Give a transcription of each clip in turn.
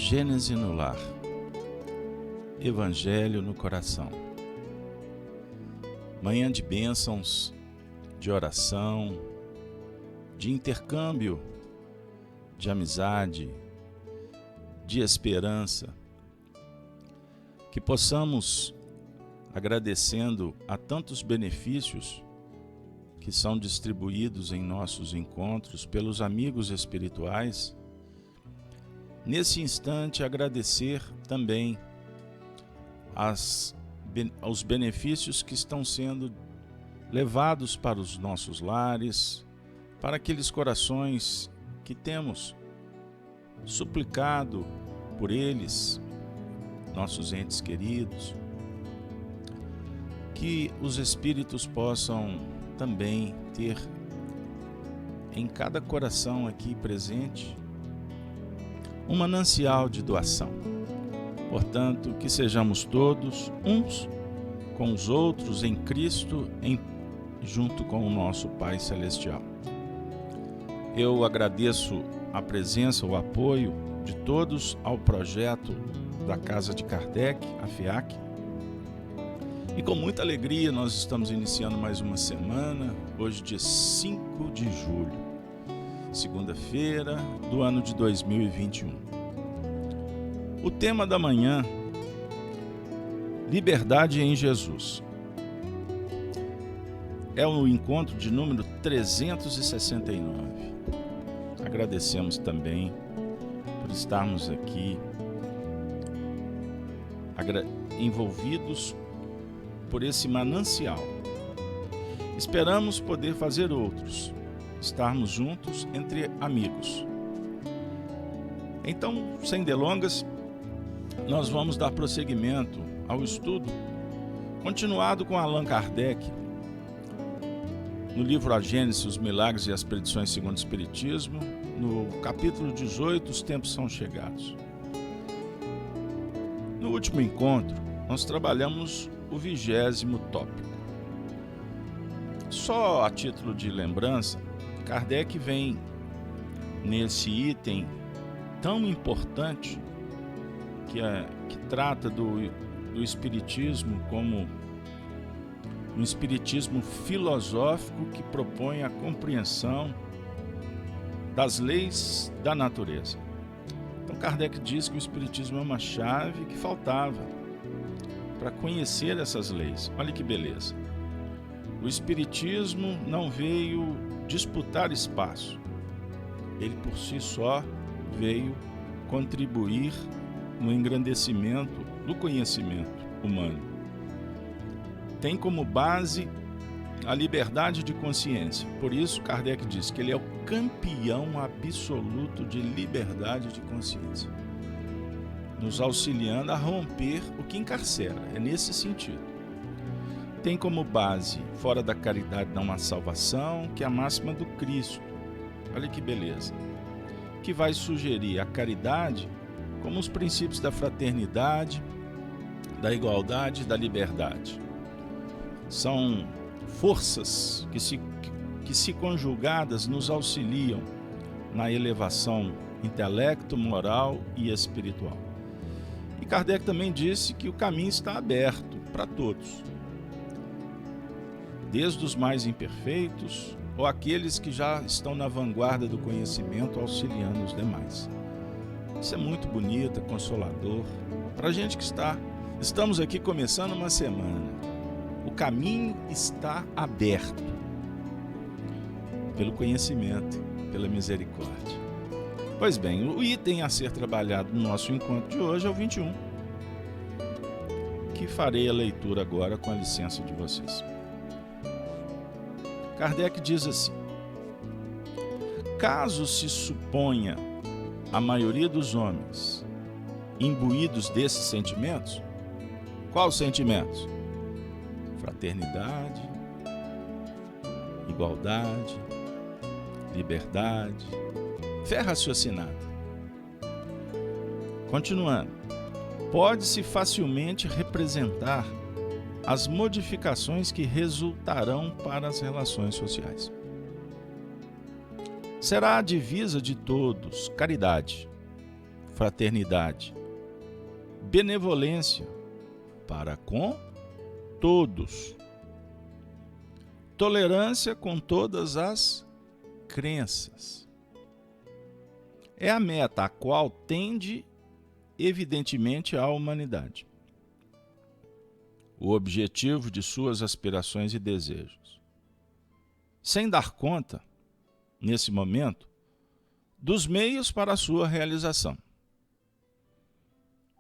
Gênese no lar, Evangelho no coração. Manhã de bênçãos, de oração, de intercâmbio, de amizade, de esperança. Que possamos, agradecendo a tantos benefícios que são distribuídos em nossos encontros pelos amigos espirituais, nesse instante agradecer também aos benefícios que estão sendo levados para os nossos lares, para aqueles corações que temos suplicado por eles, nossos entes queridos, que os espíritos possam também ter em cada coração aqui presente um manancial de doação. Portanto, que sejamos todos uns com os outros em Cristo, junto com o nosso Pai Celestial. Eu agradeço a presença, o apoio de todos ao projeto da Casa de Kardec, a FEAC. E com muita alegria nós estamos iniciando mais uma semana, hoje dia 5 de julho, segunda-feira do ano de 2021. O tema da manhã, liberdade em Jesus. É o encontro de número 369. Agradecemos também por estarmos aqui envolvidos por esse manancial. Esperamos poder fazer outros, estarmos juntos entre amigos. Então, sem delongas, nós vamos dar prosseguimento ao estudo continuado com Allan Kardec no livro A Gênese, os Milagres e as Predições segundo o Espiritismo, no capítulo 18, Os Tempos São Chegados. No último encontro, nós trabalhamos o 20º tópico. Só a título de lembrança, Kardec vem nesse item tão importante que trata do Espiritismo como um Espiritismo filosófico que propõe a compreensão das leis da natureza. Então Kardec diz que o Espiritismo é uma chave que faltava para conhecer essas leis. Olha que beleza. O Espiritismo não veio disputar espaço. Ele por si só veio contribuir no engrandecimento do conhecimento humano. Tem como base a liberdade de consciência. Por isso, Kardec diz que ele é o campeão absoluto de liberdade de consciência, nos auxiliando a romper o que encarcera. É nesse sentido. Tem como base, fora da caridade não há salvação, que é a máxima do Cristo. Olha que beleza. Que vai sugerir a caridade como os princípios da fraternidade, da igualdade e da liberdade. São forças que se conjugadas nos auxiliam na elevação intelecto, moral e espiritual. E Kardec também disse que o caminho está aberto para todos, desde os mais imperfeitos ou aqueles que já estão na vanguarda do conhecimento, auxiliando os demais. Isso é muito bonito, é consolador. Para a gente que estamos aqui começando uma semana, o caminho está aberto pelo conhecimento, pela misericórdia. Pois bem, o item a ser trabalhado no nosso encontro de hoje é o 21, que farei a leitura agora com a licença de vocês. Kardec diz assim: caso se suponha a maioria dos homens imbuídos desses sentimentos, quais sentimentos? Fraternidade, igualdade, liberdade, fé raciocinada. Continuando, pode-se facilmente representar as modificações que resultarão para as relações sociais. Será a divisa de todos caridade, fraternidade, benevolência para com todos, tolerância com todas as crenças. É a meta a qual tende, evidentemente, a humanidade, o objetivo de suas aspirações e desejos, sem dar conta, nesse momento, dos meios para a sua realização.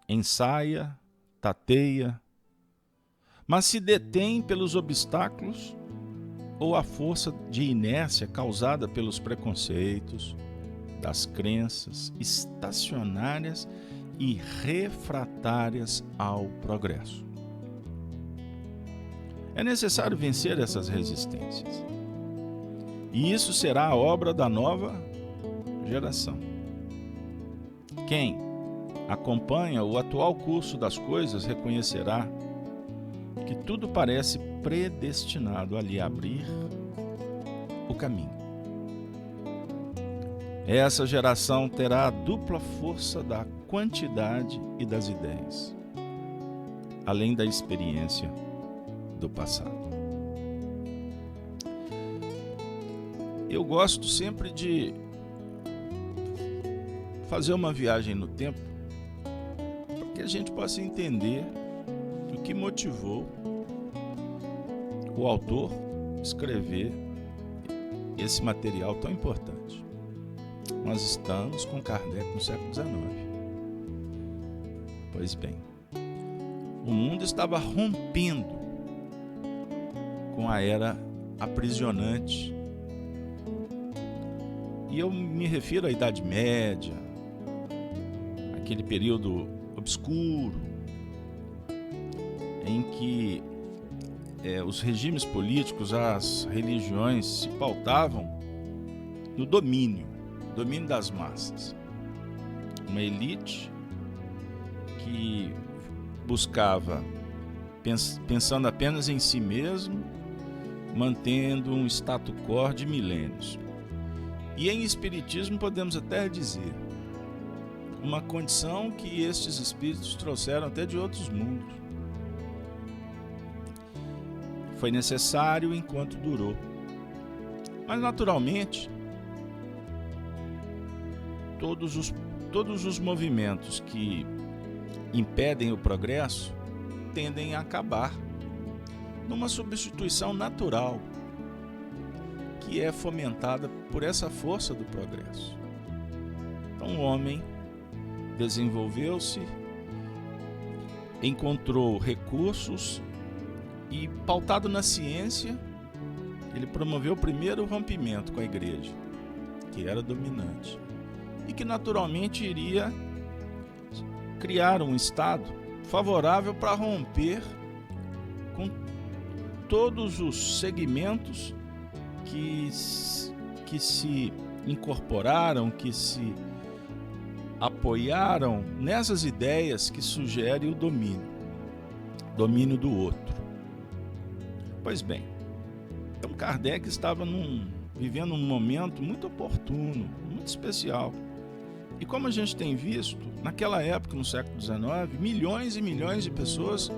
Ensaia, tateia, mas se detém pelos obstáculos ou a força de inércia causada pelos preconceitos, das crenças estacionárias e refratárias ao progresso. É necessário vencer essas resistências. E isso será a obra da nova geração. Quem acompanha o atual curso das coisas reconhecerá que tudo parece predestinado a lhe abrir o caminho. Essa geração terá a dupla força da quantidade e das ideias, além da experiência do passado. Eu gosto sempre de fazer uma viagem no tempo para que a gente possa entender o que motivou o autor escrever esse material tão importante. Nós estamos com Kardec no século XIX. Pois bem, o mundo estava rompendo com a era aprisionante. E eu me refiro à Idade Média, aquele período obscuro, em que os regimes políticos, as religiões se pautavam no domínio das massas. Uma elite que buscava, pensando apenas em si mesmo, mantendo um status quo de milênios. E em espiritismo podemos até dizer uma condição que estes espíritos trouxeram até de outros mundos. Foi necessário enquanto durou. Mas naturalmente, todos os movimentos que impedem o progresso tendem a acabar numa substituição natural, que é fomentada por essa força do progresso. Então o homem desenvolveu-se, encontrou recursos e, pautado na ciência, ele promoveu o primeiro rompimento com a igreja, que era dominante, e que naturalmente iria criar um estado favorável para romper com todos os segmentos que se incorporaram, que se apoiaram nessas ideias que sugerem o domínio do outro. Pois bem, então Kardec estava vivendo um momento muito oportuno, muito especial. E como a gente tem visto, naquela época, no século XIX, milhões e milhões de pessoas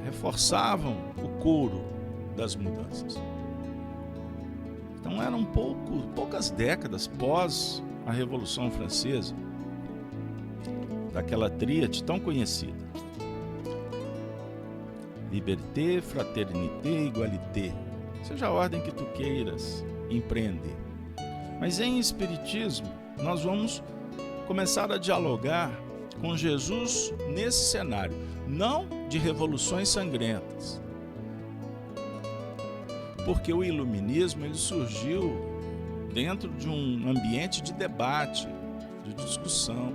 reforçavam o coro das mudanças. Então eram poucas décadas pós a Revolução Francesa, daquela tríade tão conhecida: liberté, fraternité e égalité, seja a ordem que tu queiras empreender. Mas em espiritismo, nós vamos começar a dialogar com Jesus nesse cenário, não de revoluções sangrentas, porque o iluminismo ele surgiu dentro de um ambiente de debate, de discussão.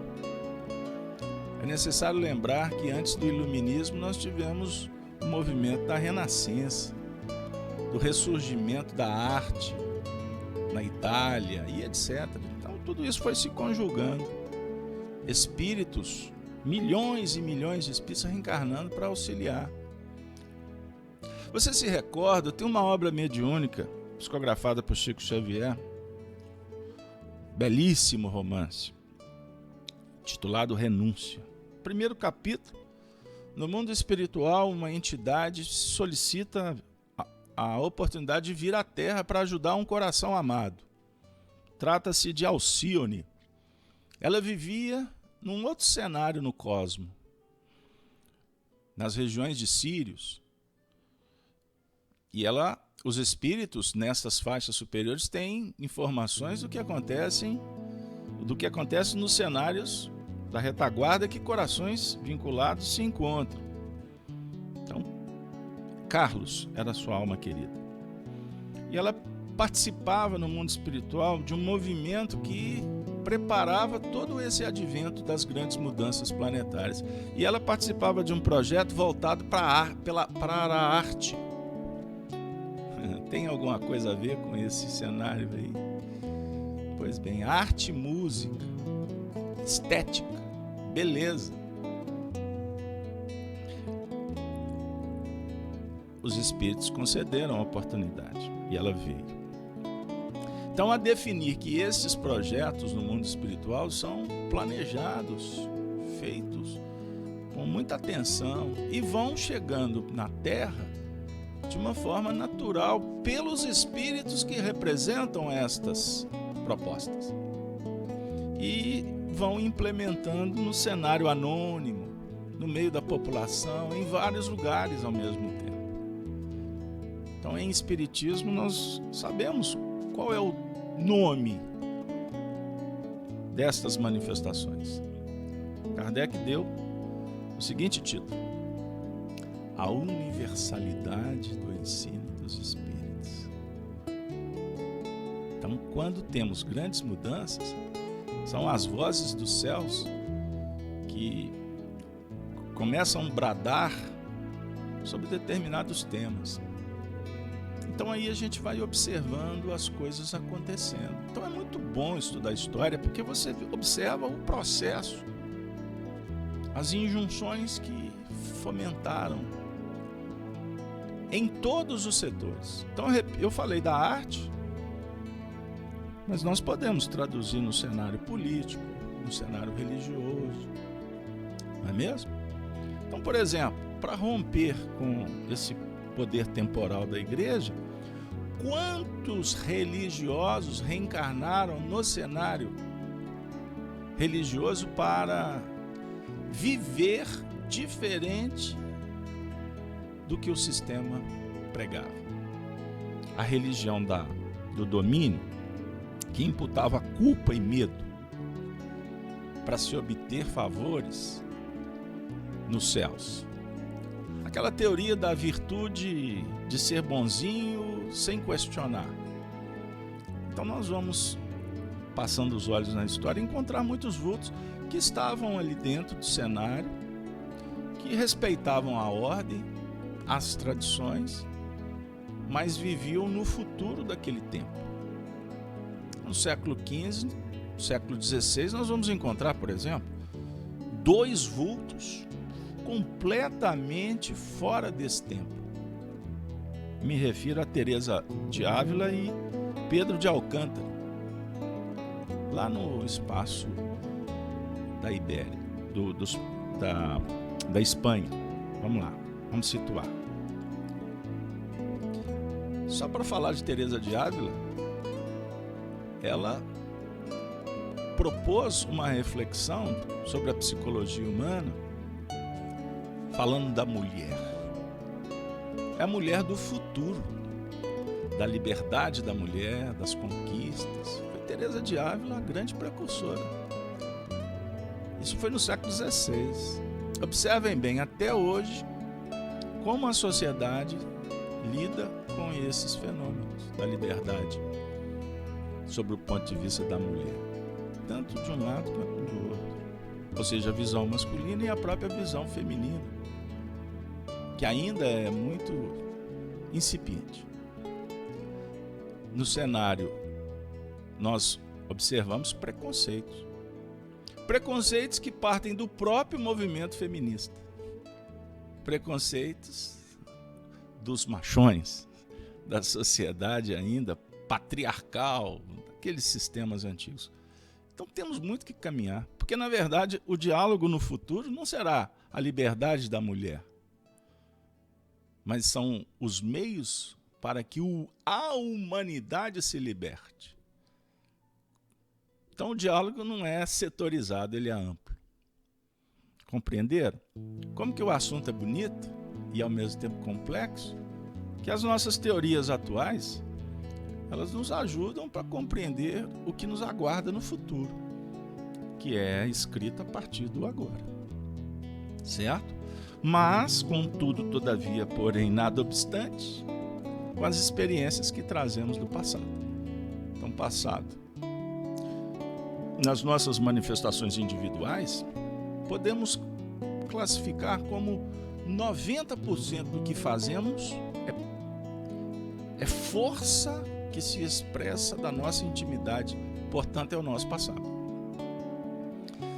É necessário lembrar que antes do iluminismo nós tivemos o movimento da Renascença, do ressurgimento da arte na Itália e etc. Então tudo isso foi se conjugando. Espíritos, milhões e milhões de espíritos reencarnando para auxiliar. Você se recorda, tem uma obra mediúnica, psicografada por Chico Xavier, belíssimo romance, titulado Renúncia. Primeiro capítulo, no mundo espiritual, uma entidade solicita a oportunidade de vir à Terra para ajudar um coração amado. Trata-se de Alcione. Ela vivia num outro cenário no cosmos, nas regiões de Sírios. E os espíritos nessas faixas superiores têm informações do que acontece nos cenários da retaguarda que corações vinculados se encontram. Então, Carlos era sua alma querida. E ela participava no mundo espiritual de um movimento que preparava todo esse advento das grandes mudanças planetárias. E ela participava de um projeto voltado para a arte. Tem alguma coisa a ver com esse cenário aí? Pois bem, arte, música, estética, beleza. Os espíritos concederam a oportunidade e ela veio. Então, a definir que esses projetos no mundo espiritual são planejados, feitos com muita atenção e vão chegando na Terra de uma forma natural pelos espíritos que representam estas propostas e vão implementando no cenário anônimo, no meio da população, em vários lugares ao mesmo tempo. Então, em espiritismo, nós sabemos qual é o nome destas manifestações. Kardec deu o seguinte título: A universalidade do ensino dos espíritos. Então, quando temos grandes mudanças, são as vozes dos céus que começam a bradar sobre determinados temas. Então aí a gente vai observando as coisas acontecendo. Então é muito bom estudar história, porque você observa o processo, as injunções que fomentaram em todos os setores. Então eu falei da arte, mas nós podemos traduzir no cenário político, no cenário religioso, não é mesmo? Então, por exemplo, para romper com esse poder temporal da igreja, quantos religiosos reencarnaram no cenário religioso para viver diferente do que o sistema pregava? A religião do domínio, que imputava culpa e medo para se obter favores nos céus. Aquela teoria da virtude de ser bonzinho sem questionar. Então nós vamos, passando os olhos na história, encontrar muitos vultos que estavam ali dentro do cenário, que respeitavam a ordem, as tradições, mas viviam no futuro daquele tempo. No século XV, no século XVI, nós vamos encontrar, por exemplo, dois vultos completamente fora desse tempo. Me refiro a Teresa de Ávila e Pedro de Alcântara, lá no espaço da Ibéria, da Espanha. Vamos lá, vamos situar. Só para falar de Teresa de Ávila, ela propôs uma reflexão sobre a psicologia humana, falando da mulher. É a mulher do futuro, da liberdade da mulher, das conquistas. Foi Teresa de Ávila a grande precursora. Isso foi no século XVI. Observem bem, até hoje, como a sociedade lida com esses fenômenos da liberdade, sob o ponto de vista da mulher, tanto de um lado quanto do outro. Ou seja, a visão masculina e a própria visão feminina, que ainda é muito incipiente. No cenário, nós observamos preconceitos. Preconceitos que partem do próprio movimento feminista. Preconceitos dos machões, da sociedade ainda patriarcal, aqueles sistemas antigos. Então temos muito que caminhar, porque na verdade o diálogo no futuro não será a liberdade da mulher, mas são os meios para que a humanidade se liberte. Então o diálogo não é setorizado, ele é amplo. Compreenderam? Como que o assunto é bonito e ao mesmo tempo complexo, que as nossas teorias atuais, elas nos ajudam para compreender o que nos aguarda no futuro, que é escrito a partir do agora. Certo? Mas, contudo, todavia, porém, nada obstante, com as experiências que trazemos do passado. Então, passado. Nas nossas manifestações individuais, podemos classificar como 90% do que fazemos é força que se expressa da nossa intimidade, portanto, é o nosso passado.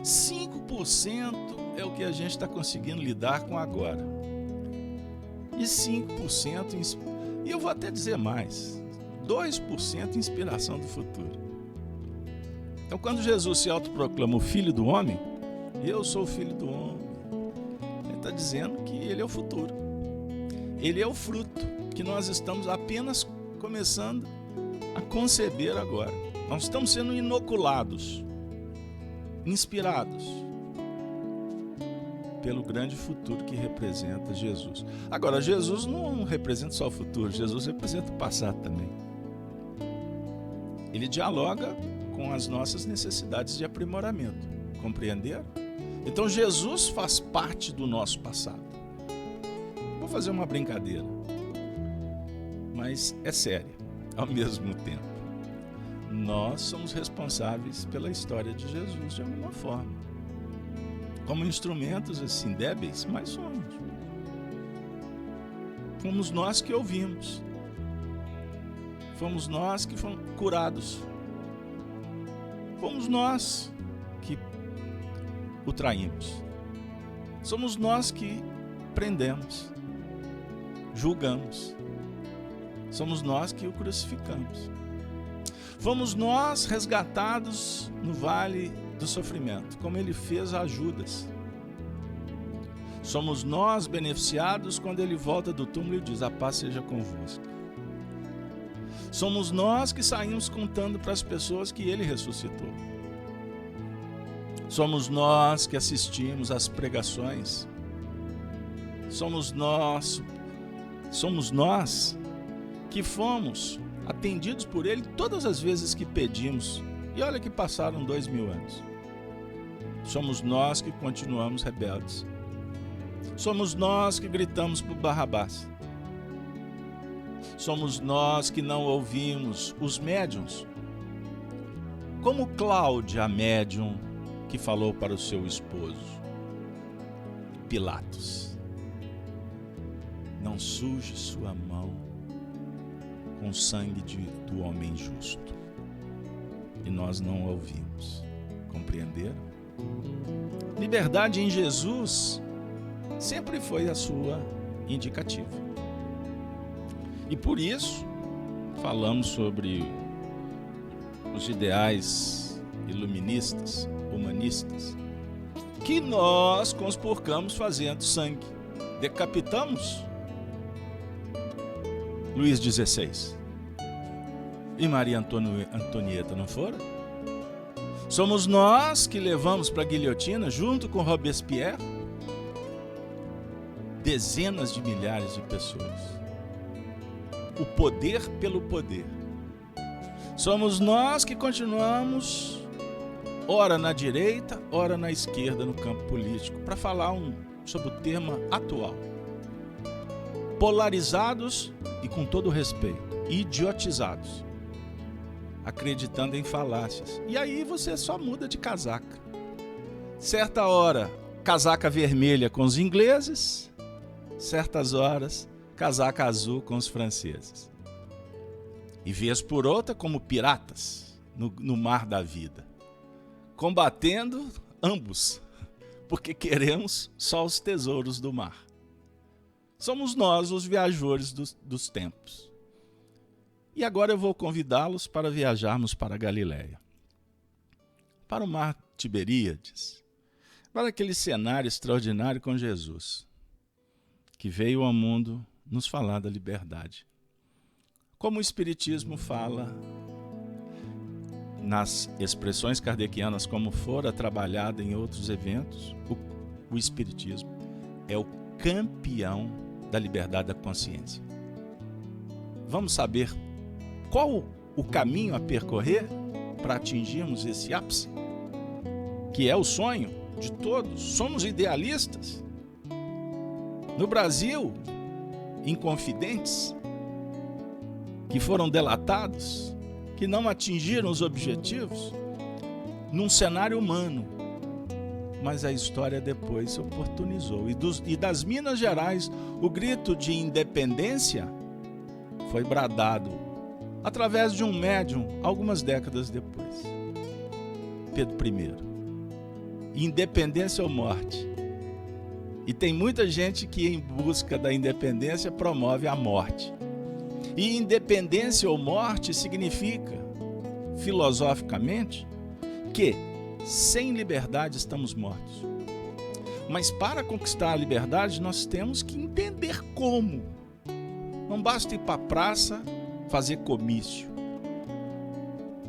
5% é o que a gente está conseguindo lidar com agora. E 5%, e eu vou até dizer mais, 2% inspiração do futuro. Então, quando Jesus se autoproclama o Filho do Homem, eu sou o Filho do Homem, ele está dizendo que ele é o futuro. Ele é o fruto que nós estamos apenas começando a conceber agora. Nós estamos sendo inoculados, inspirados pelo grande futuro que representa Jesus. Agora, Jesus não representa só o futuro, Jesus representa o passado também. Ele dialoga com as nossas necessidades de aprimoramento. Compreenderam? Então, Jesus faz parte do nosso passado. Vou fazer uma brincadeira, mas é séria ao mesmo tempo. Nós somos responsáveis pela história de Jesus de alguma forma. Como instrumentos assim débeis, mas somos. Fomos nós que ouvimos. Fomos nós que fomos curados. Fomos nós que o traímos. Somos nós que prendemos, julgamos. Somos nós que o crucificamos. Fomos nós resgatados no vale do sofrimento, como ele fez a Judas. Somos nós beneficiados quando ele volta do túmulo e diz: a paz seja convosco. Somos nós que saímos contando para as pessoas que ele ressuscitou. Somos nós que assistimos às pregações. Somos nós que fomos atendidos por ele todas as vezes que pedimos. E olha que passaram 2000 anos. Somos nós que continuamos rebeldes. Somos nós que gritamos por Barrabás. Somos nós que não ouvimos os médiuns. Como Cláudia, a médium, que falou para o seu esposo, Pilatos: não suje sua mão com o sangue do homem justo. E nós não ouvimos. Compreenderam? Liberdade em Jesus sempre foi a sua indicativa. E por isso, falamos sobre os ideais iluministas, humanistas, que nós conspurcamos fazendo sangue. Decapitamos Luís XVI. E Maria Antonieta não foram? Somos nós que levamos para a guilhotina, junto com Robespierre, dezenas de milhares de pessoas. O poder pelo poder. Somos nós que continuamos, ora na direita, ora na esquerda, no campo político, para falar sobre o tema atual. Polarizados e, com todo respeito, idiotizados, acreditando em falácias. E aí você só muda de casaca. Certa hora, casaca vermelha com os ingleses, certas horas, casaca azul com os franceses. E vez por outra como piratas no mar da vida, combatendo ambos, porque queremos só os tesouros do mar. Somos nós os viajores dos tempos. E agora eu vou convidá-los para viajarmos para a Galileia. para o mar Tiberíades, para aquele cenário extraordinário com Jesus, que veio ao mundo nos falar da liberdade. Como o Espiritismo fala, nas expressões kardecianas, como fora trabalhada em outros eventos, o Espiritismo é o campeão da liberdade da consciência. Vamos saber qual o caminho a percorrer para atingirmos esse ápice, que é o sonho de todos. Somos idealistas. No Brasil, inconfidentes, que foram delatados, que não atingiram os objetivos, num cenário humano. Mas a história depois oportunizou. E das Minas Gerais, o grito de independência foi bradado através de um médium algumas décadas depois. Pedro I. Independência ou morte? E tem muita gente que, em busca da independência, promove a morte. E independência ou morte significa, filosoficamente, que sem liberdade estamos mortos. Mas para conquistar a liberdade, nós temos que entender como. Não basta ir para a praça fazer comício,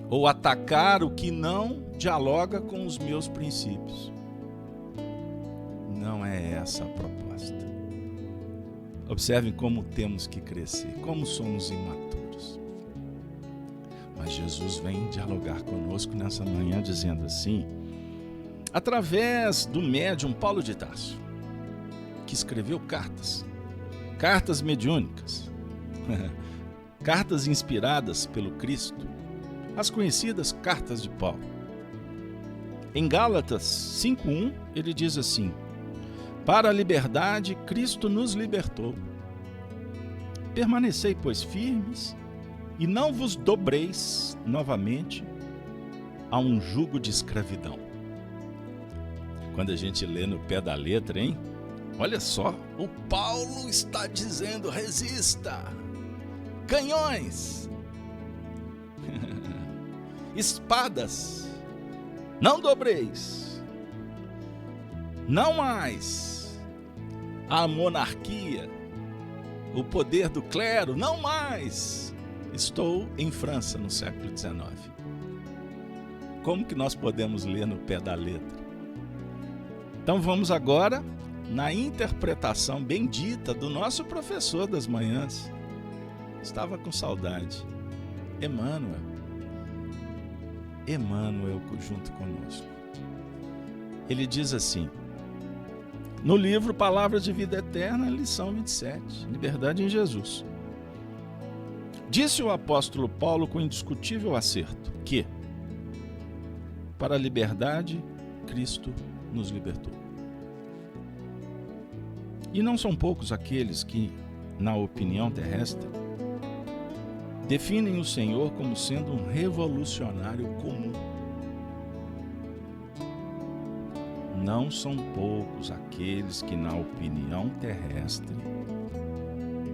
ou atacar o que não dialoga com os meus princípios. Não é essa a proposta. Observem como temos que crescer, como somos imaturos. Mas Jesus vem dialogar conosco nessa manhã dizendo assim, através do médium Paulo de Tarso, que escreveu cartas mediúnicas, cartas inspiradas pelo Cristo, as conhecidas cartas de Paulo. Em Gálatas 5:1, ele diz assim: para a liberdade, Cristo nos libertou. Permanecei, pois, firmes, e não vos dobreis novamente a um jugo de escravidão. Quando a gente lê no pé da letra, hein? Olha só, o Paulo está dizendo: resista, canhões, espadas, não dobreis, não mais a monarquia, o poder do clero, não mais. Estou em França no século XIX. Como que nós podemos ler no pé da letra? Então vamos agora na interpretação bendita do nosso professor das manhãs. Estava com saudade. Emmanuel junto conosco. Ele diz assim, no livro Palavras de Vida Eterna, lição 27, Liberdade em Jesus. Disse o apóstolo Paulo com indiscutível acerto que, para a liberdade, Cristo nos libertou. E não são poucos aqueles que, na opinião terrestre, definem o Senhor como sendo um revolucionário comum. Não são poucos aqueles que, na opinião terrestre,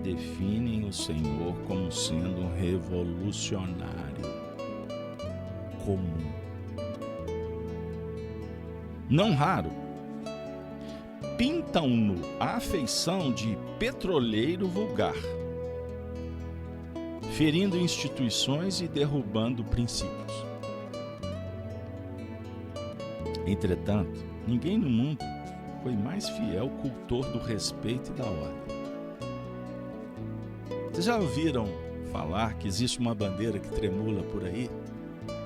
definem o Senhor como sendo um revolucionário comum. Não raro, pintam-no à afeição de petroleiro vulgar, ferindo instituições e derrubando princípios. Entretanto, ninguém no mundo foi mais fiel cultor do respeito e da ordem. Vocês já ouviram falar que existe uma bandeira que tremula por aí,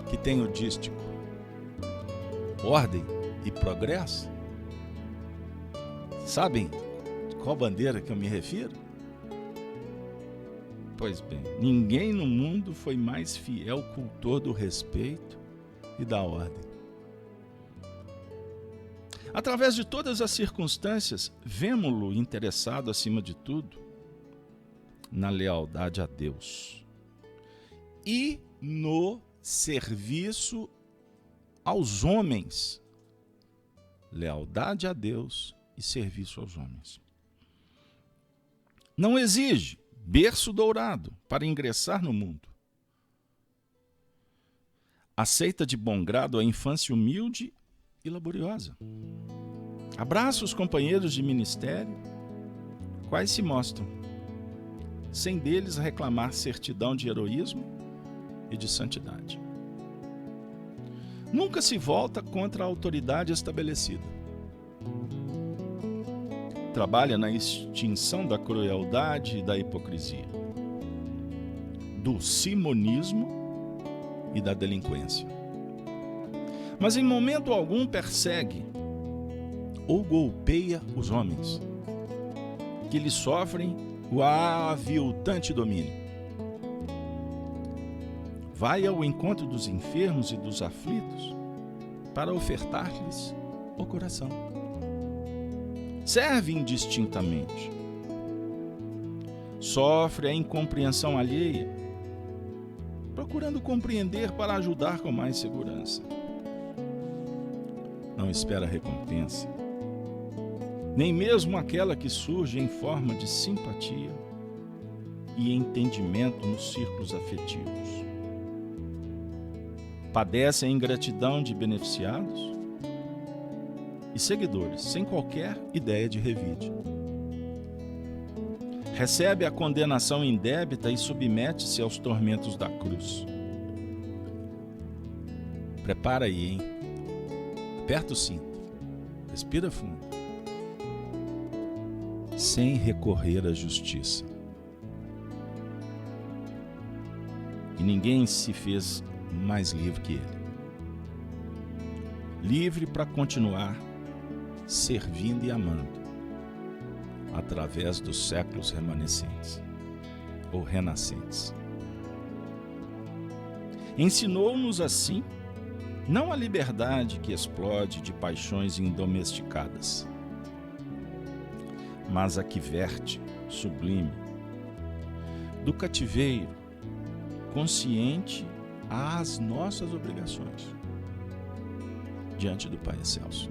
que tem o dístico ordem e progresso? Sabem qual bandeira que eu me refiro? Pois bem, ninguém no mundo foi mais fiel cultor do respeito e da ordem. Através de todas as circunstâncias, vemo-lo interessado, acima de tudo, na lealdade a Deus e no serviço aos homens. Lealdade a Deus e serviço aos homens. Não exige berço dourado para ingressar no mundo. aceita de bom grado a infância humilde e laboriosa. Abraça os companheiros de ministério, quais se mostram, sem deles reclamar certidão de heroísmo e de santidade. Nunca se volta contra a autoridade estabelecida. Trabalha na extinção da crueldade e da hipocrisia, do simonismo e da delinquência. Mas em momento algum persegue ou golpeia os homens, que lhe sofrem o aviltante domínio. Vai ao encontro dos enfermos e dos aflitos para ofertar-lhes o coração. Serve indistintamente. Sofre a incompreensão alheia, procurando compreender para ajudar com mais segurança. Não espera recompensa, nem mesmo aquela que surge em forma de simpatia e entendimento nos círculos afetivos. Padece a ingratidão de beneficiados e seguidores, sem qualquer ideia de revide. Recebe a condenação indébita e submete-se aos tormentos da cruz. Prepara aí, hein? Aperta o cinto, respira fundo, sem recorrer à justiça. E ninguém se fez mais livre que ele. Livre para continuar servindo e amando, através dos séculos remanescentes ou renascentes. Ensinou-nos assim, não a liberdade que explode de paixões indomesticadas, mas a que verte, sublime, do cativeiro, consciente às nossas obrigações diante do Pai Excelso.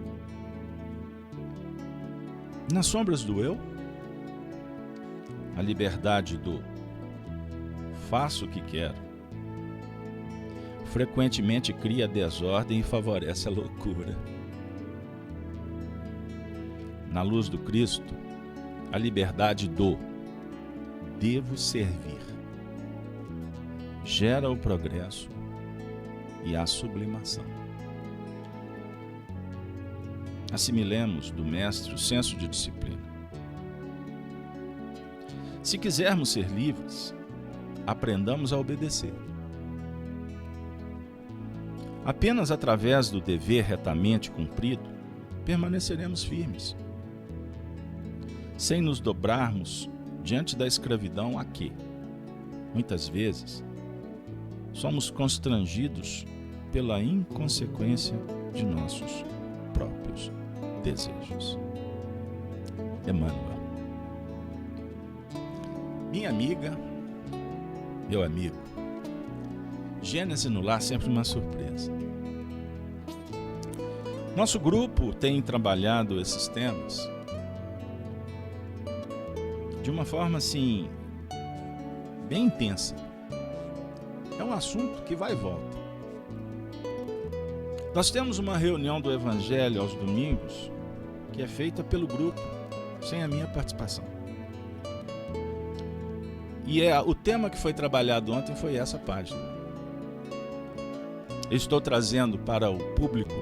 Nas sombras do eu, a liberdade do faço o que quero frequentemente cria desordem e favorece a loucura. Na luz do Cristo, a liberdade do devo servir gera o progresso e a sublimação. Assimilemos do Mestre o senso de disciplina. Se quisermos ser livres, aprendamos a obedecer. Apenas através do dever retamente cumprido, permaneceremos firmes, sem nos dobrarmos diante da escravidão a que, muitas vezes, somos constrangidos pela inconsequência de nossos próprios desejos. Emmanuel. Minha amiga, meu amigo, Gênesis no Lar sempre uma surpresa. Nosso grupo tem trabalhado esses temas de uma forma assim, bem intensa. É um assunto que vai e volta. Nós temos uma reunião do Evangelho aos domingos que é feita pelo grupo, sem a minha participação. E o tema que foi trabalhado ontem foi essa página. Eu estou trazendo para o público,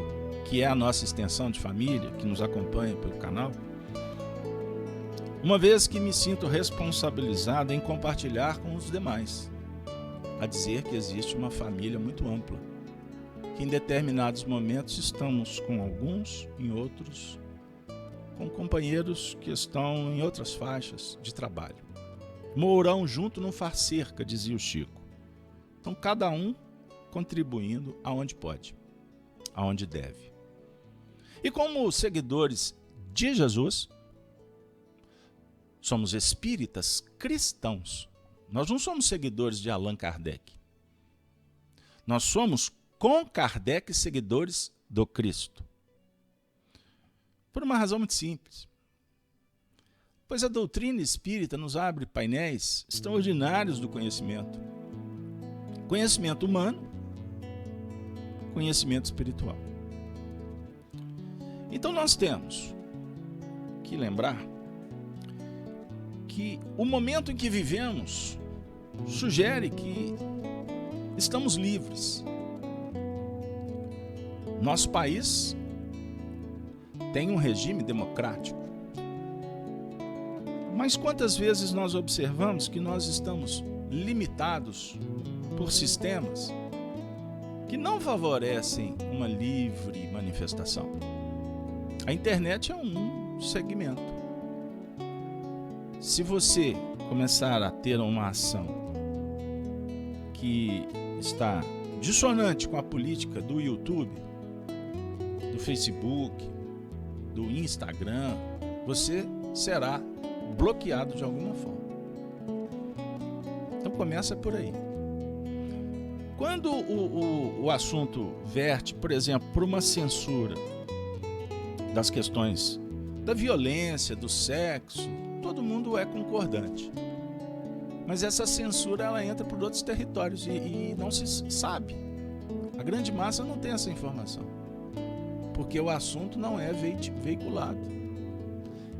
que é a nossa extensão de família, que nos acompanha pelo canal, uma vez que me sinto responsabilizado em compartilhar com os demais, a dizer que existe uma família muito ampla, que em determinados momentos estamos com alguns, em outros, com companheiros que estão em outras faixas de trabalho. Mourão junto não faz cerca, dizia o Chico. Então, cada um contribuindo aonde pode, aonde deve. E como seguidores de Jesus, somos espíritas cristãos. Nós não somos seguidores de Allan Kardec. Nós somos, com Kardec, seguidores do Cristo. Por uma razão muito simples. Pois a doutrina espírita nos abre painéis extraordinários do conhecimento. Conhecimento humano conhecimento espiritual. Então nós temos que lembrar que o momento em que vivemos sugere que estamos livres. Nosso país tem um regime democrático. Mas quantas vezes nós observamos que nós estamos limitados por sistemas que não favorecem uma livre manifestação? A internet é um segmento. Se você começar a ter uma ação que está dissonante com a política do YouTube, do Facebook, do Instagram, você será bloqueado de alguma forma. Então começa por aí. Quando o assunto verte, por exemplo, por uma censura das questões da violência, do sexo, todo mundo é concordante. Mas essa censura ela entra por outros territórios e não se sabe. A grande massa não tem essa informação, porque o assunto não é veiculado.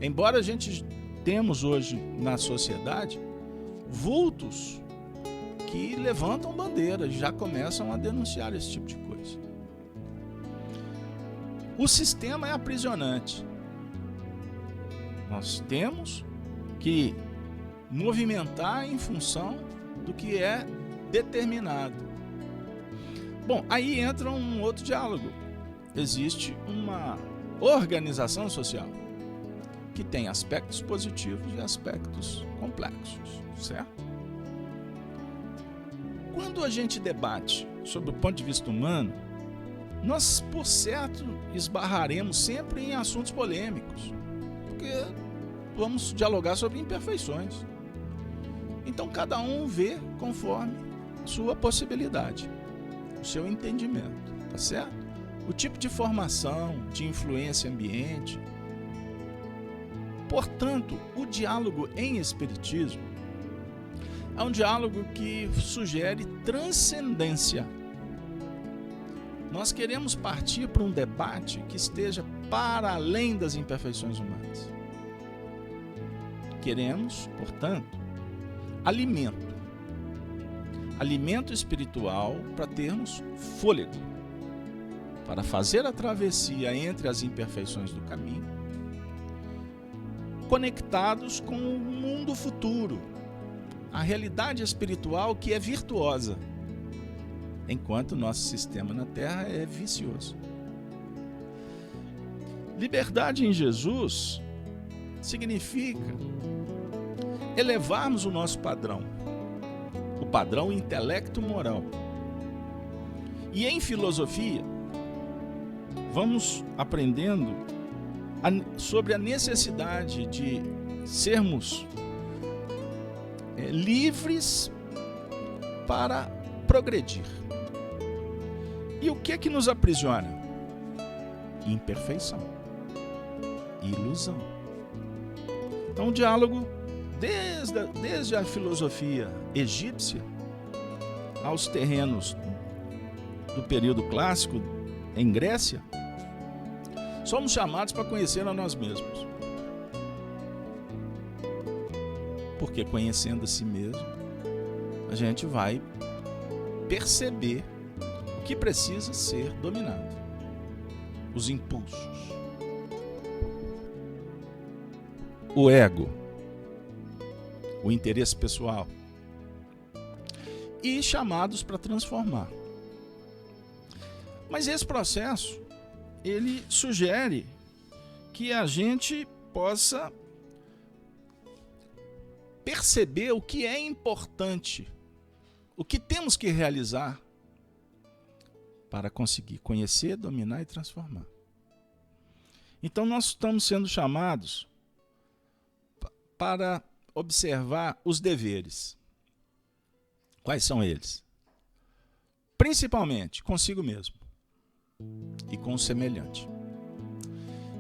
Embora a gente temos hoje na sociedade vultos que levantam bandeiras, já começam a denunciar esse tipo de coisa. O sistema é aprisionante. Nós temos que movimentar em função do que é determinado. Bom, aí entra um outro diálogo. Existe uma organização social que tem aspectos positivos e aspectos complexos, certo? Quando a gente debate sobre o ponto de vista humano, nós, por certo, esbarraremos sempre em assuntos polêmicos, porque vamos dialogar sobre imperfeições. Então, cada um vê conforme sua possibilidade, o seu entendimento, tá certo? O tipo de formação, de influência ambiente. Portanto, o diálogo em espiritismo é um diálogo que sugere transcendência. Nós queremos partir para um debate que esteja para além das imperfeições humanas. Queremos, portanto, alimento espiritual para termos fôlego, para fazer a travessia entre as imperfeições do caminho, conectados com o mundo futuro, a realidade espiritual que é virtuosa, enquanto o nosso sistema na Terra é vicioso. Liberdade em Jesus significa elevarmos o nosso padrão, o padrão intelecto-moral. E em filosofia, vamos aprendendo sobre a necessidade de sermos livres para progredir. E o que é que nos aprisiona? Imperfeição, ilusão. Então o diálogo, desde a filosofia egípcia aos terrenos do período clássico em Grécia, somos chamados para conhecer a nós mesmos. Porque conhecendo a si mesmo, a gente vai perceber o que precisa ser dominado. Os impulsos. O ego. O interesse pessoal. E chamados para transformar. Mas esse processo, ele sugere que a gente possa perceber o que é importante, o que temos que realizar para conseguir conhecer, dominar e transformar. Então nós estamos sendo chamados para observar os deveres. Quais são eles? Principalmente consigo mesmo e com o semelhante.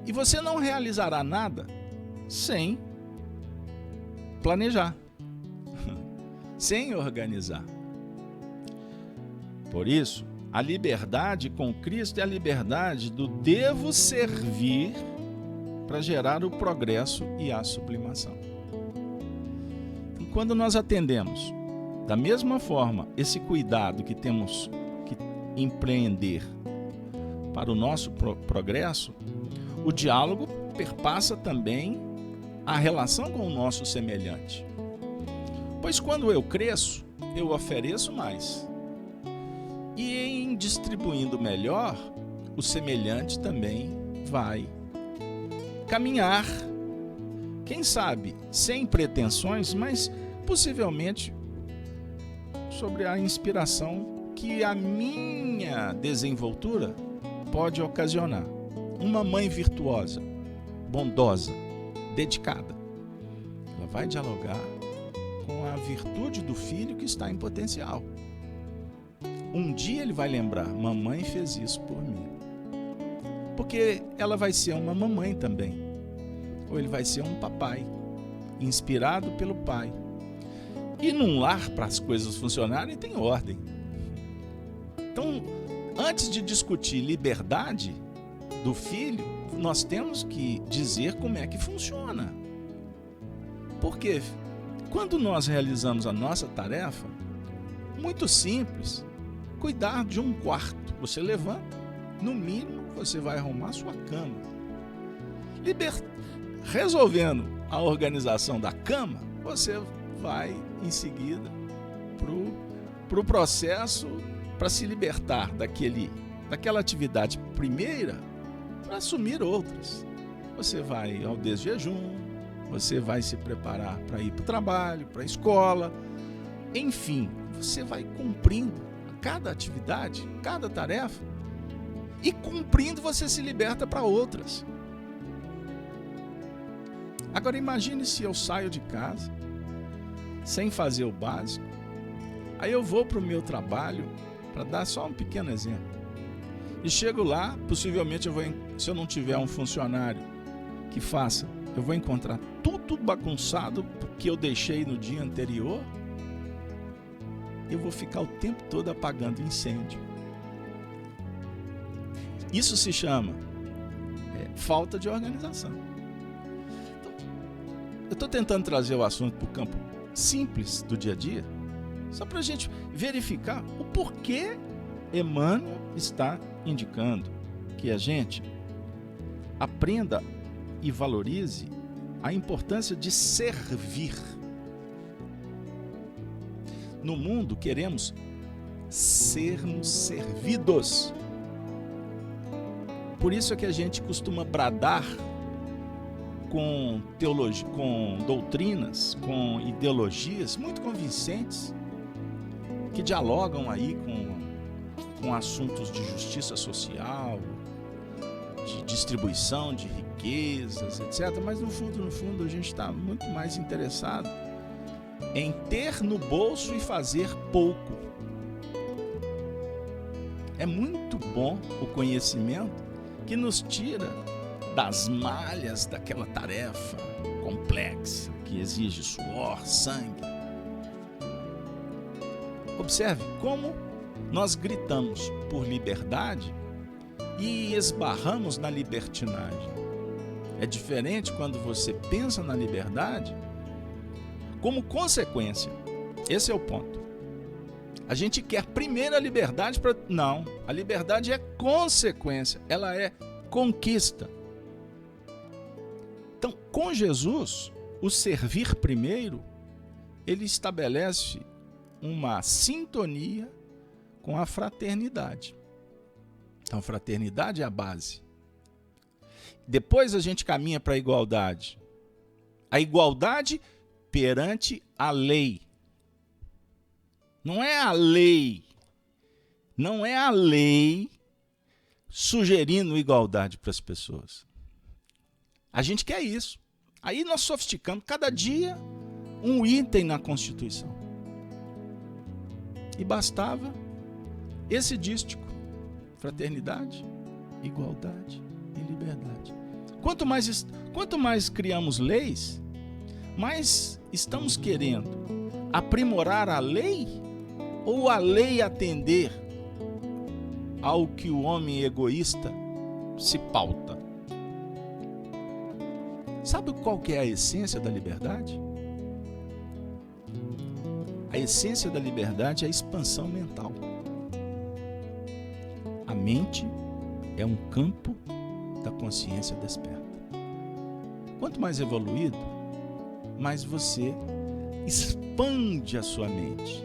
E você não realizará nada sem planejar, sem organizar. Por isso, A liberdade com Cristo é a liberdade do devo servir para gerar o progresso e a sublimação. Então, quando nós atendemos da mesma forma esse cuidado que temos que empreender para o nosso progresso, o diálogo perpassa também a relação com o nosso semelhante. Pois quando eu cresço, eu ofereço mais. E em distribuindo melhor, o semelhante também vai caminhar, quem sabe, sem pretensões, mas possivelmente sobre a inspiração que a minha desenvoltura pode ocasionar. Uma mãe virtuosa, bondosa, dedicada, ela vai dialogar com a virtude do filho que está em potencial. Um dia ele vai lembrar, mamãe fez isso por mim. Porque ela vai ser uma mamãe também. Ou ele vai ser um papai, inspirado pelo pai. E num lar, para as coisas funcionarem, tem ordem. Então, antes de discutir liberdade do filho, nós temos que dizer como é que funciona. Porque quando nós realizamos a nossa tarefa, muito simples, cuidar de um quarto, você levanta, no mínimo você vai arrumar sua cama. Resolvendo a organização da cama, você vai em seguida para o processo para se libertar daquela atividade primeira para assumir outras. Você vai ao desjejum, você vai se preparar para ir para o trabalho, para a escola, enfim, você vai cumprindo cada atividade, cada tarefa, e cumprindo você se liberta para outras. Agora imagine se eu saio de casa sem fazer o básico, aí eu vou para o meu trabalho, para dar só um pequeno exemplo, e chego lá, possivelmente se eu não tiver um funcionário que faça, eu vou encontrar tudo bagunçado que eu deixei no dia anterior. Eu vou ficar o tempo todo apagando incêndio. Isso se chama falta de organização. Então, eu estou tentando trazer o assunto para o campo simples do dia a dia, só para a gente verificar o porquê Emmanuel está indicando que a gente aprenda e valorize a importância de servir. No mundo queremos sermos servidos. Por isso é que a gente costuma bradar com teologia, com doutrinas, com ideologias muito convincentes, que dialogam aí com assuntos de justiça social, de distribuição de riquezas, etc. Mas no fundo a gente está muito mais interessado em ter no bolso e fazer pouco. É muito bom o conhecimento que nos tira das malhas daquela tarefa complexa que exige suor, sangue. Observe como nós gritamos por liberdade e esbarramos na libertinagem. É diferente quando você pensa na liberdade como consequência. Esse é o ponto. A gente quer primeiro a liberdade para... Não, a liberdade é consequência, ela é conquista. Então, com Jesus, o servir primeiro, ele estabelece uma sintonia com a fraternidade. Então, fraternidade é a base. Depois a gente caminha para a igualdade. A igualdade perante a lei. Não é a lei sugerindo igualdade para as pessoas. A gente quer isso. Aí nós sofisticamos cada dia um item na Constituição. E bastava esse dístico: fraternidade, igualdade e liberdade. Quanto mais criamos leis, mais estamos querendo aprimorar a lei ou a lei atender ao que o homem egoísta se pauta. Sabe qual que é a essência da liberdade? A essência da liberdade é a expansão mental. A mente é um campo da consciência desperta. Quanto mais evoluído, mais você expande a sua mente,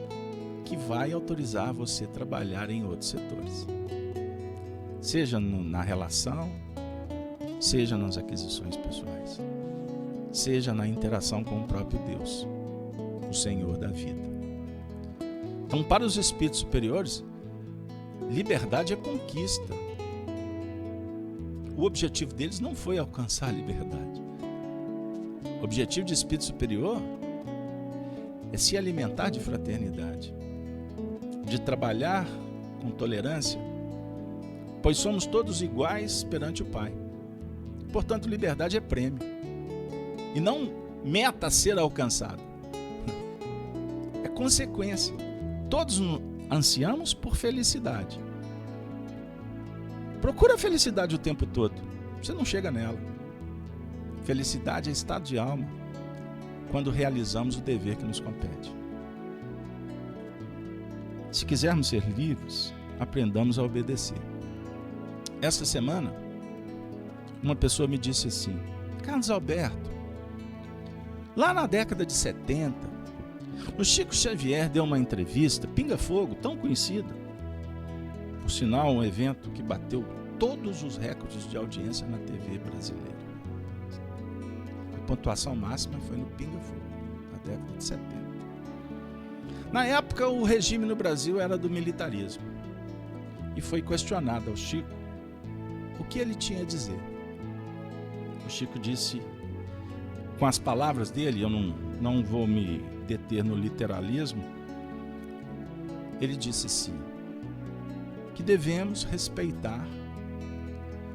que vai autorizar você a trabalhar em outros setores. Seja na relação, seja nas aquisições pessoais, seja na interação com o próprio Deus, o Senhor da vida. Então, para os espíritos superiores, liberdade é conquista. O objetivo deles não foi alcançar a liberdade. O objetivo de espírito superior é se alimentar de fraternidade, de trabalhar com tolerância, pois somos todos iguais perante o Pai. Portanto, liberdade é prêmio e não meta a ser alcançado. É consequência. Todos ansiamos por felicidade. Procura a felicidade o tempo todo, você não chega nela. Felicidade é estado de alma quando realizamos o dever que nos compete. Se quisermos ser livres, aprendamos a obedecer. Esta semana, uma pessoa me disse assim: Carlos Alberto, lá na década de 70, o Chico Xavier deu uma entrevista, Pinga Fogo, tão conhecida. Por sinal, um evento que bateu todos os recordes de audiência na TV brasileira. A pontuação máxima foi no Pinga Fogo, na década de 70. Na época, o regime no Brasil era do militarismo. E foi questionado ao Chico o que ele tinha a dizer. O Chico disse, com as palavras dele, eu não vou me deter no literalismo, ele disse assim, que devemos respeitar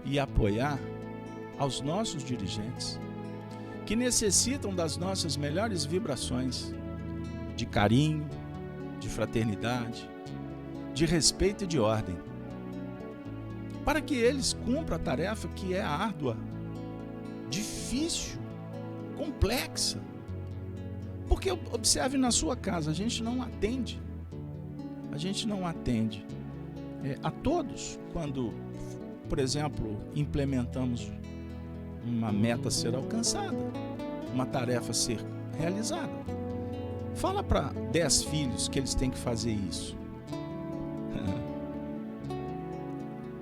e apoiar aos nossos dirigentes que necessitam das nossas melhores vibrações de carinho, de fraternidade, de respeito e de ordem, para que eles cumpram a tarefa que é árdua, difícil, complexa. Porque observe na sua casa, a gente não atende a todos quando, por exemplo, implementamos uma meta a ser alcançada, uma tarefa a ser realizada. Fala para 10 filhos que eles têm que fazer isso.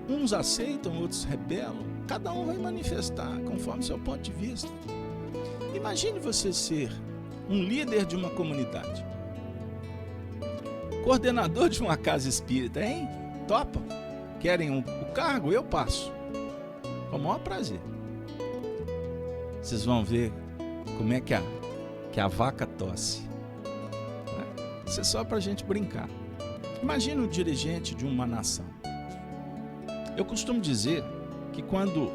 Uns aceitam, outros rebelam, cada um vai manifestar conforme seu ponto de vista. Imagine você ser um líder de uma comunidade, coordenador de uma casa espírita, hein? Topa? Querem o cargo? Eu passo. Com o maior prazer. Vocês vão ver como é que a vaca tosse. Isso é só para a gente brincar. Imagine o dirigente de uma nação. Eu costumo dizer que quando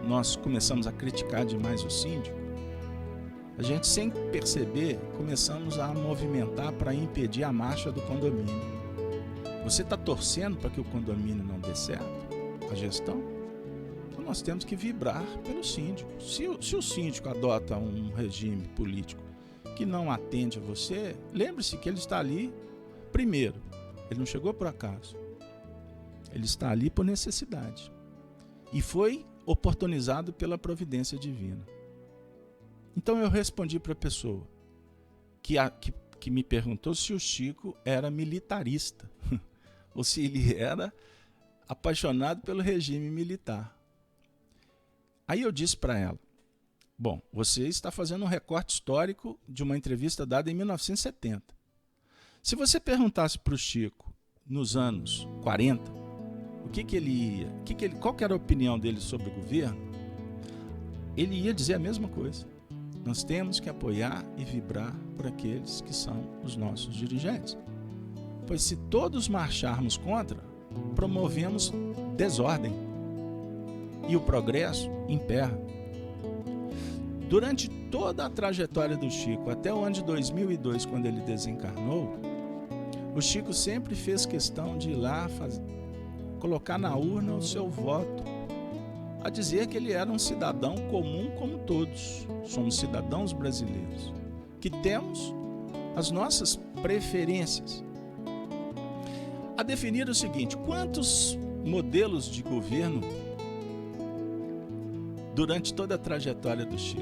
nós começamos a criticar demais o síndico, a gente, sem perceber, começamos a movimentar para impedir a marcha do condomínio. Você está torcendo para que o condomínio não dê certo? A gestão? Então nós temos que vibrar pelo síndico. Se o síndico adota um regime político que não atende a você, lembre-se que ele está ali, primeiro, ele não chegou por acaso. Ele está ali por necessidade. E foi oportunizado pela providência divina. Então eu respondi para a pessoa que me perguntou se o Chico era militarista ou se ele era apaixonado pelo regime militar. Aí eu disse para ela, bom, você está fazendo um recorte histórico de uma entrevista dada em 1970. Se você perguntasse para o Chico nos anos 40, qual que era a opinião dele sobre o governo, ele ia dizer a mesma coisa. Nós temos que apoiar e vibrar por aqueles que são os nossos dirigentes. Pois se todos marcharmos contra, promovemos desordem e o progresso emperra. Durante toda a trajetória do Chico, até o ano de 2002, quando ele desencarnou, o Chico sempre fez questão de ir lá colocar na urna o seu voto, a dizer que ele era um cidadão comum como todos. Somos cidadãos brasileiros, que temos as nossas preferências. A definir o seguinte: quantos modelos de governo durante toda a trajetória do Chico?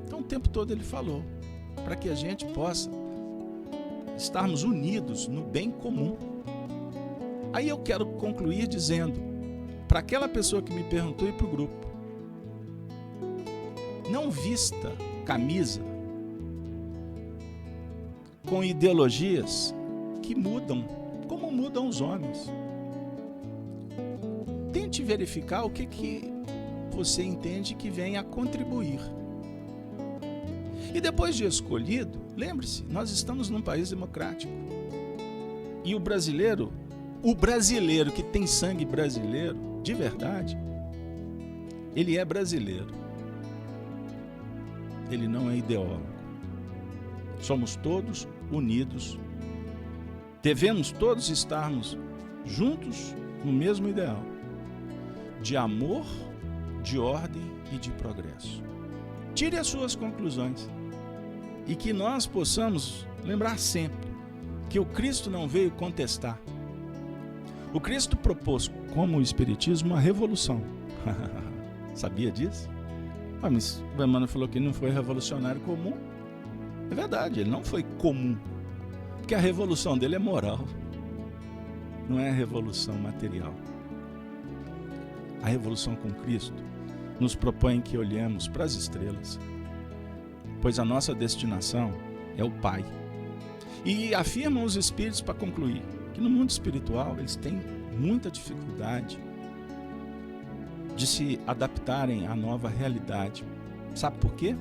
Então, o tempo todo ele falou, para que a gente possa estarmos unidos no bem comum. Aí eu quero concluir dizendo, para aquela pessoa que me perguntou e para o grupo: não vista camisa com ideologias que mudam, como mudam os homens. Tente verificar o que você entende que vem a contribuir. E depois de escolhido, lembre-se, nós estamos num país democrático. E o brasileiro que tem sangue brasileiro, de verdade, ele é brasileiro. Ele não é ideólogo. Somos todos unidos. Devemos todos estarmos juntos no mesmo ideal de amor, de ordem e de progresso. Tire as suas conclusões e que nós possamos lembrar sempre que o Cristo não veio contestar. O Cristo propôs, como o Espiritismo, uma revolução. Sabia disso? Mas o Emmanuel falou que não foi revolucionário comum. É verdade, ele não foi comum. Porque a revolução dele é moral. Não é a revolução material. A revolução com Cristo nos propõe que olhemos para as estrelas, pois a nossa destinação é o Pai. E afirmam os espíritos, para concluir, que no mundo espiritual eles têm muita dificuldade de se adaptarem à nova realidade. Sabe por quê?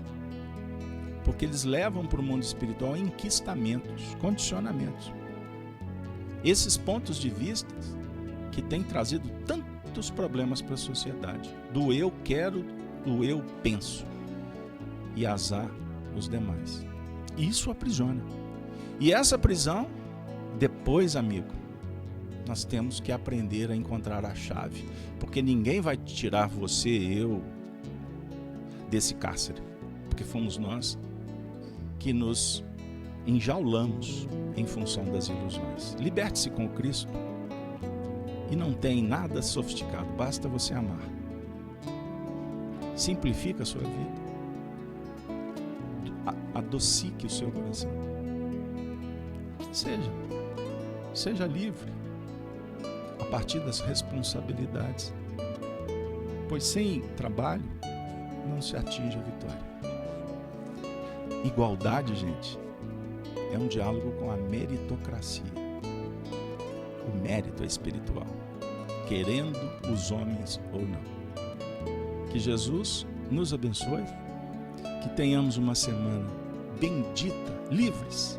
Porque eles levam para o mundo espiritual enquistamentos, condicionamentos. Esses pontos de vista que têm trazido tantos problemas para a sociedade. Do eu quero, do eu penso. E azar os demais. Isso aprisiona. E essa prisão, depois, amigo, nós temos que aprender a encontrar a chave. Porque ninguém vai tirar você, eu, desse cárcere. Porque fomos nós que nos enjaulamos em função das ilusões. Liberte-se com o Cristo e não tem nada sofisticado, basta você amar. Simplifica a sua vida. Adocique o seu coração. Seja livre a partir das responsabilidades, pois sem trabalho não se atinge a vitória. Igualdade, gente, é um diálogo com a meritocracia. O mérito é espiritual, querendo os homens ou não. Que Jesus nos abençoe, que tenhamos uma semana bendita, livres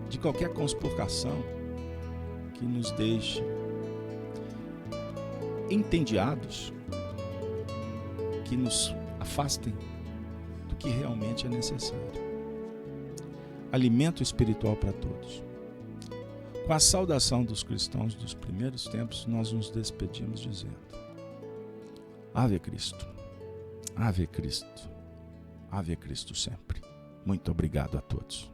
de qualquer conspurcação que nos deixe entediados, que nos afastem do que realmente é necessário. Alimento espiritual para todos. Com a saudação dos cristãos dos primeiros tempos, nós nos despedimos dizendo: Ave Cristo, Ave Cristo, Ave Cristo sempre. Muito obrigado a todos.